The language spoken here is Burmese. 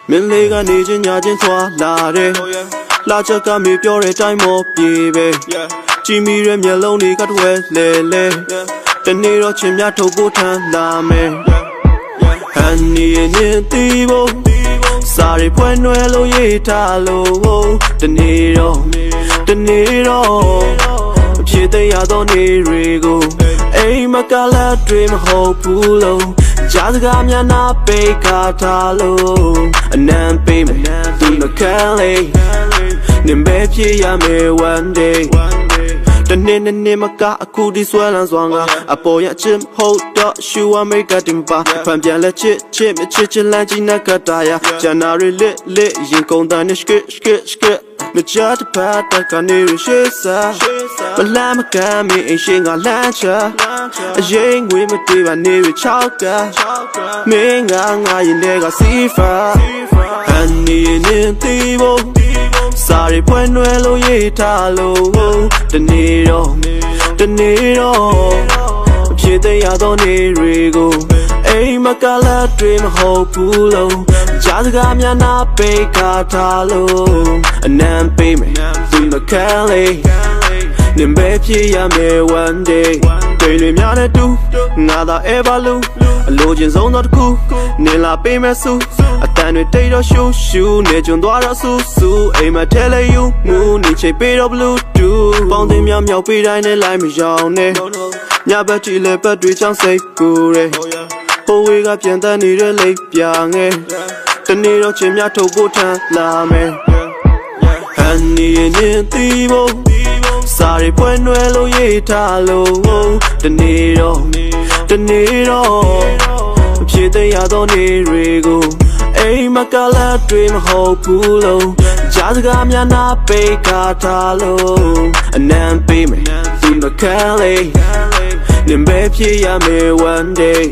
Mình lấy cái này trên nhà trên xóa là đây là cho cả mi biểu để trái một bì bê chỉ mi rem nhà lâu đi cắt quê lê lê tên này đó chim nhà thâu bút than là mê anh nhìn nhìn tí bông sa đi quen nuôi lâu ye ta lâu tên này đó chỉ tay ya đó này rigo ai mà cả là dream hope lâu giá gam nhà na bê cả ta lâu anh em bê mày tu nó khá lê niềm bé phía ya mê one day Tên nên mà cả aku đi xuôi lan doang à Apo ya chim hold up shoe America tim ba Phàmပြန်လဲချစ်လမ်းကြီးနဲ့ကတာယာဂျန်နာရီlitရင်ကုန်တန်းနဲ့ skit မကြတဲ့ပတ်တကနေရှေ့စားမလမ်းမကမ်းမင်းအရှင်ကလမ်းချအရင်ငွေမတွေးပါနေရချောက်ကမင်းငါရင်တွေကစီဖာဟန်နီနေတီဘုံစာရီပွင့်ွယ်လို့ရေးထားလို့တနေ့တော့အဖြစ်တရားသောနေတွေကိုအိမ်မကလာတွေမဟုတ်ဘူးလို့ကြားစကားများနာပိတ်ခါထားလို့အနံပေးမယ်သူမခံလေနင်ပဲဖြစ်ရမယ် one day တွေတွေများတဲ့တူငါသာ ever လူအလိုချင်ဆုံးတော့တစ်ခုနင်လာပေးမယ်စုအတန်တွေတိတ်တော့ရှူနေကြွသွားတော့ဆူအိမ်မထဲလဲယူမူနေချိတ်ပေးတော့ blue do ပေါင်းတင်မြောက်ပေးတိုင်းနဲ့လိုက်မရောင်နဲ့ညဘက်တီလဲဘက်တွေချောင်းစိတ်ကူရဲဟိုဝေးကပြန်တန်းနေတဲ့လိပ်ပြငယ်တနေ့တော့ချင်းများထုတ်ဖို့ထမ်းလာမယ်ဟန်နီရင်တီးဖို့စာရီပွင့်ွယ်လို့ရေးထားလို့တနေ့တော့အဖြစ်တရားသောနေတွေကိုအိမ်မကလာတွေမဟုတ်ဘူးလို့ကြားစကားများနာပိတ်ခါထားလို့အနံပေးမယ်သူမခံလေနင်ပဲဖြစ်ရမယ် one day